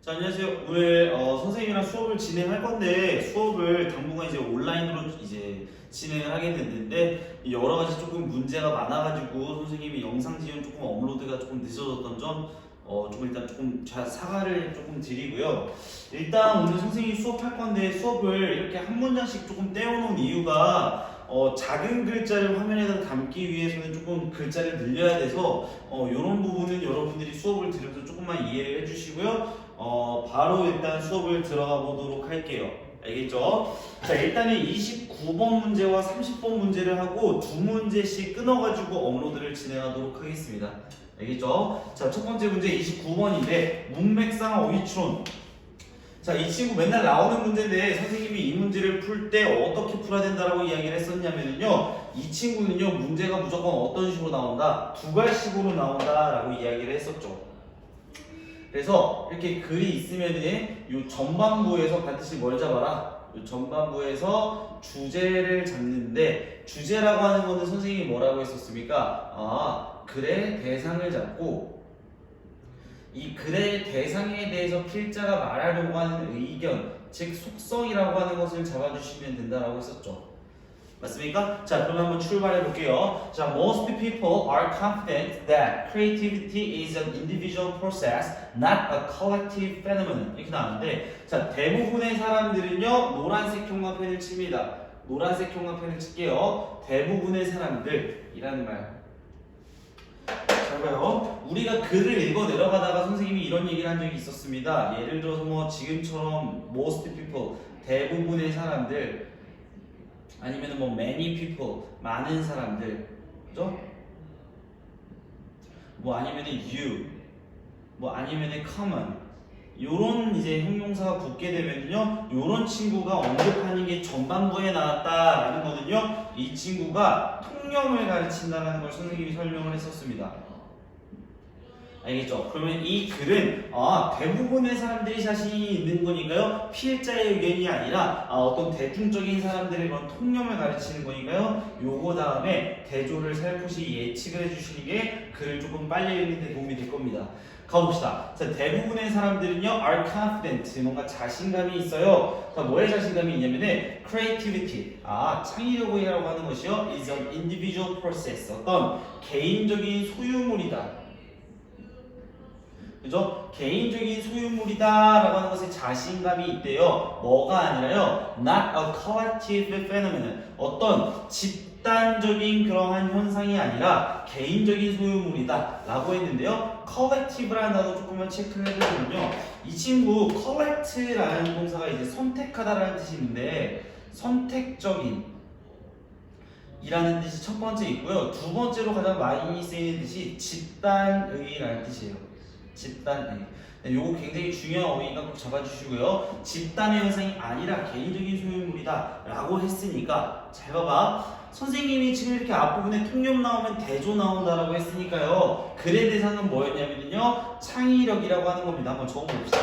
자, 안녕하세요. 오늘 선생님이랑 수업을 진행할 건데 수업을 당분간 이제 온라인으로 이제 진행을 하게 됐는데 여러 가지 조금 문제가 많아가지고 선생님이 영상 지원 조금 업로드가 조금 늦어졌던 점 조금 일단 조금 사과를 조금 드리고요. 일단 오늘 선생님이 수업할 건데 수업을 이렇게 한 문장씩 조금 떼어놓은 이유가 작은 글자를 화면에다 담기 위해서는 조금 글자를 늘려야 돼서 이런 부분은 여러분들이 수업을 들으면서 조금만 이해를 해주시고요. 바로 일단 수업을 들어가 보도록 할게요. 알겠죠? 자, 일단은 29번 문제와 30번 문제를 하고 두 문제씩 끊어가지고 업로드를 진행하도록 하겠습니다. 알겠죠? 자, 첫 번째 문제 29번인데 문맥상 어휘추론. 자, 이 친구 맨날 나오는 문제인데 선생님이 이 문제를 풀 때 어떻게 풀어야 된다라고 이야기를 했었냐면요, 이 친구는요 문제가 무조건 어떤 식으로 나온다? 두 갈식으로 나온다라고 이야기를 했었죠. 그래서 이렇게 글이 있으면은 이 전반부에서 반드시 뭘 잡아라? 이 전반부에서 주제를 잡는데, 주제라고 하는 거는 선생님이 뭐라고 했었습니까? 글의 대상을 잡고 이 글의 대상에 대해서 필자가 말하려고 하는 의견, 즉 속성이라고 하는 것을 잡아주시면 된다라고 했었죠. 맞습니까? 자, 그럼 한번 출발해 볼게요. 자, most people are confident that creativity is an individual process, not a collective phenomenon. 이렇게 나왔는데, 자, 대부분의 사람들은요 노란색 형광펜을 칩니다. 노란색 형광펜을 칠게요. 대부분의 사람들이라는 말. 잘 봐요. 우리가 글을 읽어 내려가다가 선생님이 이런 얘기를 한 적이 있었습니다. 예를 들어서 뭐 지금처럼 most people, 대부분의 사람들, 아니면 뭐 many people, 많은 사람들, 그죠? 뭐 아니면 you, 뭐 아니면 common, 요런 이제 형용사가 붙게 되면요 요런 친구가 언급하는 게 전반부에 나왔다라는 거는요 이 친구가 통념을 가르친다는 걸 선생님이 설명을 했었습니다. 알겠죠? 그러면 이 글은 대부분의 사람들이 자신이 있는 거니까요 필자의 의견이 아니라 어떤 대중적인 사람들의 그런 통념을 가르치는 거니까요 요거 다음에 대조를 살포시 예측을 해주시는 게 글을 조금 빨리 읽는 데 도움이 될 겁니다. 가봅시다. 자, 대부분의 사람들은요 are confident, 뭔가 자신감이 있어요. 자, 뭐에 자신감이 있냐면은 creativity, 창의력이라고 하는 것이요 is an individual process, 어떤 개인적인 소유물이다. 그죠? 개인적인 소유물이다 라고 하는 것에 자신감이 있대요. 뭐가 아니라요 not a collective phenomenon, 어떤 집단적인 그러한 현상이 아니라 개인적인 소유물이다 라고 했는데요, collective라는 단어 조금만 체크를 해보면요 이 친구 collect라는 동사가 이제 선택하다라는 뜻이 있는데, 선택적인 이라는 뜻이 첫 번째 있고요, 두 번째로 가장 많이 쓰이는 뜻이 집단의라는 뜻이에요. 집단의. 요거 굉장히 중요한 어휘니까 꼭 잡아주시고요. 집단의 현상이 아니라 개인적인 소유물이다 라고 했으니까, 잘 봐봐. 선생님이 지금 이렇게 앞부분에 통념 나오면 대조 나온다라고 했으니까요 글의 대상은 뭐였냐면요 창의력이라고 하는 겁니다. 한번 적어봅시다.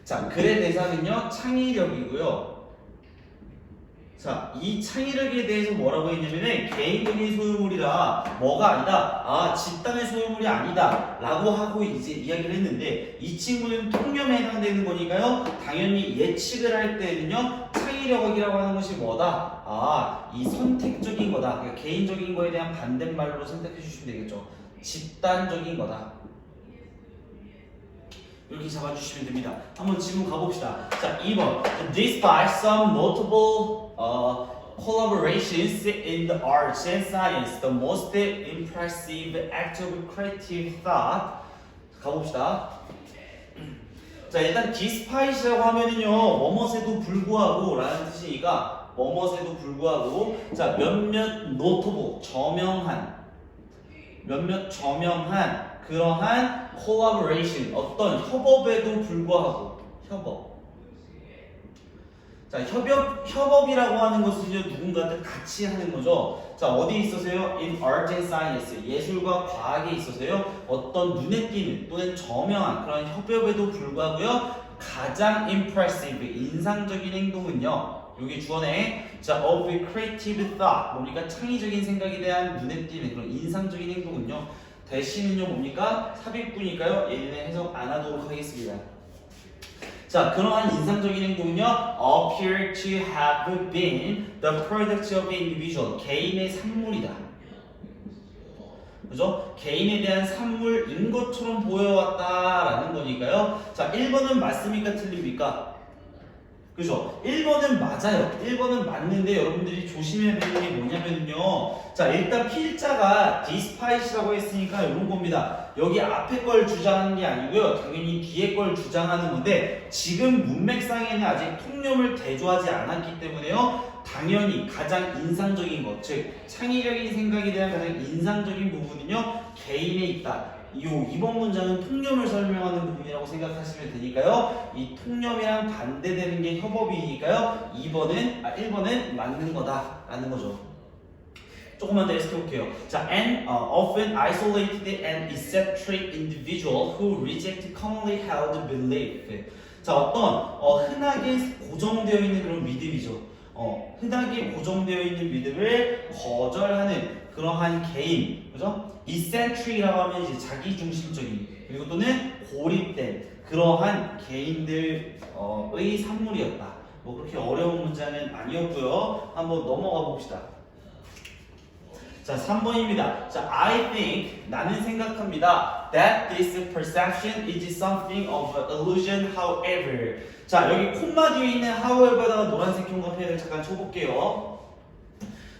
자, 글의 대상은요 창의력이고요. 자, 이 창의력에 대해서 뭐라고 했냐면은 개인적인 소유물이라 뭐가 아니다, 집단의 소유물이 아니다 라고 하고 이제 이야기를 했는데, 이 친구는 통념에 해당되는 거니까요 당연히 예측을 할 때는요 창의력이라고 하는 것이 뭐다? 이 선택적인 거다. 그러니까 개인적인 거에 대한 반대말로 선택해 주시면 되겠죠. 집단적인 거다. 이렇게 잡아주시면 됩니다. 한번 질문 가봅시다. 자, 2번. Despite some notable collaborations in the arts and science, the most impressive act of creative thought. 가봅시다. 자, 일단 despite이라고 하면은요 뭐뭇에도 불구하고 라는 뜻이니까 뭐뭇에도 불구하고, 자, 몇몇 notable, 저명한 그러한 collaboration, 어떤 협업에도 불구하고, 협업. 자, 협업이라고 하는 것은요 누군가한테 같이 하는 거죠. 자, 어디에 있어서요? in art and science, 예술과 과학에 있어서요 어떤 눈에 띄는 또는 저명한 그런 협업에도 불구하고요 가장 impressive, 인상적인 행동은요, 여기 주어네. 자, of creative thought, 뭡니까? 창의적인 생각에 대한 눈에 띄는 그런 인상적인 행동은요 대신은요 뭡니까? 삽입구니까요 얘는 해석 안 하도록 하겠습니다. 자, 그러한 인상적인 행동은요, appear to have been the product of an individual. 개인의 산물이다. 그죠? 개인에 대한 산물인 것처럼 보여왔다라는 거니까요. 자, 1번은 맞습니까? 틀립니까? 그죠? 1번은 맞아요. 1번은 맞는데 여러분들이 조심해야 되는 게 뭐냐면요. 자, 일단 필자가 despite이라고 했으니까 이런 겁니다. 여기 앞에 걸 주장하는 게 아니고요. 당연히 뒤에 걸 주장하는 건데 지금 문맥상에는 아직 통념을 대조하지 않았기 때문에요. 당연히 가장 인상적인 것, 즉 창의적인 생각에 대한 가장 인상적인 부분은요. 개인에 있다. 이번 문장은 통념을 설명하는 부분이라고 생각하시면 되니까요. 이 통념이랑 반대되는 게 협업이니까요. 1번은 맞는 거다라는 거죠. 조금만 더 해석해볼게요. 자, an often isolated and eccentric individual who reject commonly held belief. 자, 어떤 흔하게 고정되어 있는 그런 믿음이죠. 흔하게 고정되어 있는 믿음을 거절하는 그러한 개인, 그죠? eccentric이라고 하면 이제 자기중심적인 그리고 또는 고립된 그러한 개인들의 산물이었다. 뭐 그렇게 어려운 문장은 아니었고요. 한번 넘어가 봅시다. 자, 3번입니다. 자, I think, 나는 생각합니다. That this perception is something of an illusion, however. 자, 여기 콤마 뒤에 있는 however에다가 노란색 형광펜을 잠깐 쳐볼게요.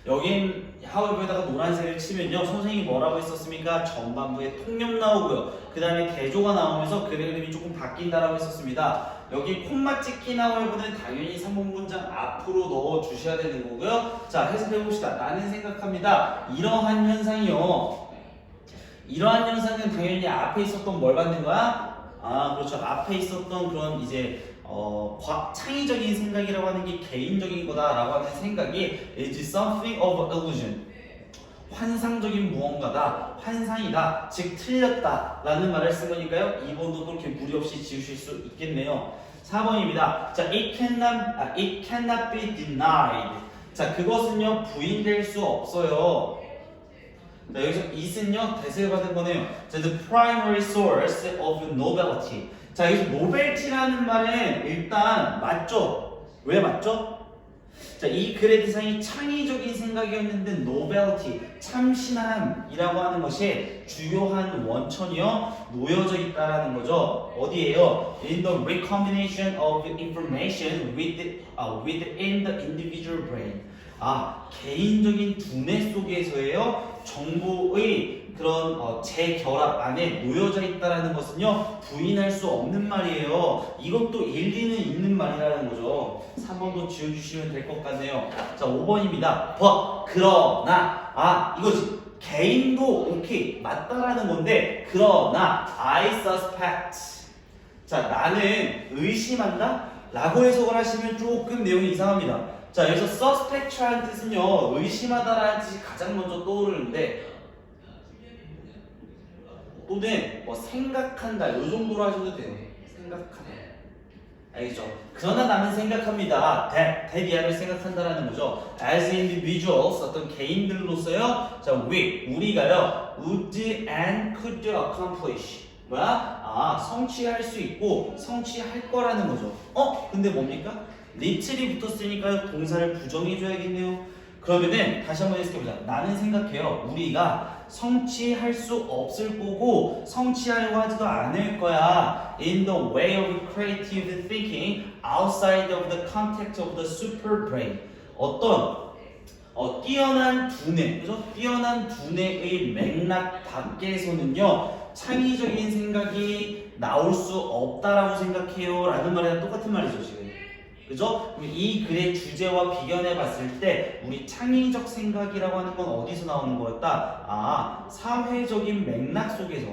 여긴 however에다가 노란색을 치면요. 선생님이 뭐라고 했었습니까? 전반부에 통념 나오고요. 그 다음에 대조가 나오면서 글의 그림이 조금 바뀐다라고 했었습니다. 여기 콤마 찍힌 however는 당연히 3번 문장 앞으로 넣어 주셔야 되는 거고요. 자, 해석해 봅시다. 나는 생각합니다. 이러한 현상이요. 이러한 현상은 당연히 앞에 있었던 뭘 받는 거야? 아, 그렇죠. 앞에 있었던 그런 이제 창의적인 생각이라고 하는 게 개인적인 거다라고 하는 생각이 is something of illusion. 환상적인 무언가다, 환상이다, 즉 틀렸다 라는 말을 쓴 거니까요. 2번도 그렇게 무리 없이 지우실 수 있겠네요. 4번입니다. 자, it cannot be denied. 자, 그것은요 부인될 수 없어요. 자, 여기서 it은요 대세를 받은 거네요. 자, the primary source of novelty. 자, 여기서 노벨티라는 말은 일단 맞죠? 왜 맞죠? 자, 이 글의 대상이 창의적인 생각이었는데 노벨티, 참신함이라고 하는 것이 주요한 원천이요 놓여져 있다라는 거죠. 어디에요? In the recombination of information within the individual brain. 아, 개인적인 두뇌 속에서의 정보의 그런 재결합 안에 놓여져 있다라는 것은요 부인할 수 없는 말이에요. 이것도 일리는 있는 말이라는 거죠. 3번도 지워주시면 될 것 같네요. 자, 5번입니다. 그러나 이거지. 개인도 오케이 맞다라는 건데 그러나 I suspect. 자, 나는 의심한다 라고 해석을 하시면 조금 내용이 이상합니다. 자, 여기서 suspect라는 뜻은요 의심하다라는 뜻이 가장 먼저 떠오르는데 또는 뭐 생각한다 요 정도로 하셔도 돼요. 생각한다. 알겠죠? 그러나 나는 생각합니다. that 생각한다라는 거죠. As individuals 어떤 개인들로서요. 자, 우리가요 would and could accomplish. 뭐야? 성취할 수 있고 성취할 거라는 거죠. 근데 뭡니까? little이 붙었으니까 동사를 부정해줘야겠네요. 그러면은 다시 한번 해석해보자. 나는 생각해요. 우리가 성취할 수 없을 거고 성취하려고 하지도 않을 거야. In the way of creative thinking outside of the context of the super brain. 어떤 뛰어난 두뇌, 그죠? 뛰어난 두뇌의 맥락 밖에서는요 창의적인 생각이 나올 수 없다라고 생각해요 라는 말이랑 똑같은 말이죠 지금. 그죠? 그럼 이 글의 주제와 비견해 봤을 때 우리 창의적 생각이라고 하는 건 어디서 나오는 거였다? 사회적인 맥락 속에서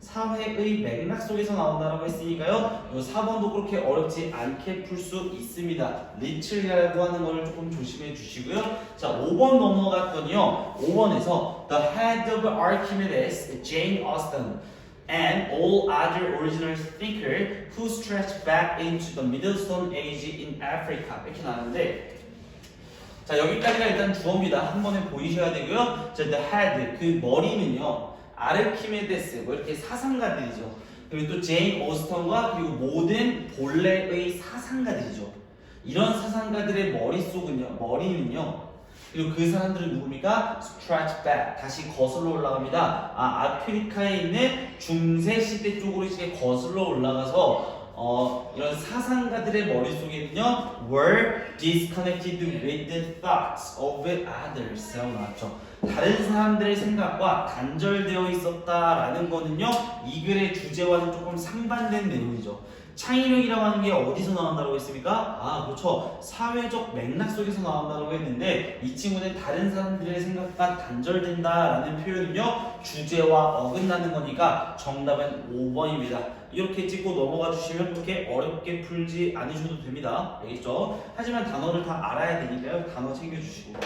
사회의 맥락 속에서 나온다라고 했으니까요. 이 4번도 그렇게 어렵지 않게 풀 수 있습니다. 리틀이라고 하는 걸 조금 조심해 주시고요. 자, 5번 넘어갔더니요. 5번에서 The head of Archimedes, Jane Austen and all other original thinkers who stretched back into the Middle Stone Age in Africa 이렇게 나왔는데 자, 여기까지가 일단 주어입니다. 한 번에 보이셔야 되고요. 자, the head 그 머리는요 아르키메데스 뭐 이렇게 사상가들이죠. 그리고 또 제인 오스턴과 그리고 모든 본래의 사상가들이죠. 이런 사상가들의 머리는요. 그리고 그 사람들은 누굽니까? Stretch back. 다시 거슬러 올라갑니다. 아프리카에 있는 중세 시대 쪽으로 이제 거슬러 올라가서 이런 사상가들의 머릿속에는요 were disconnected with the thoughts of others 라고 나왔죠. 다른 사람들의 생각과 단절되어 있었다라는 거는요 이 글의 주제와는 조금 상반된 내용이죠. 창의력이라고 하는 게 어디서 나온다고 했습니까? 그렇죠. 사회적 맥락 속에서 나온다고 했는데 이 친구는 다른 사람들의 생각과 단절된다라는 표현은요 주제와 어긋나는 거니까 정답은 5번입니다. 이렇게 찍고 넘어가 주시면 그렇게 어렵게 풀지 않으셔도 됩니다. 알겠죠? 하지만 단어를 다 알아야 되니까요. 단어 챙겨주시고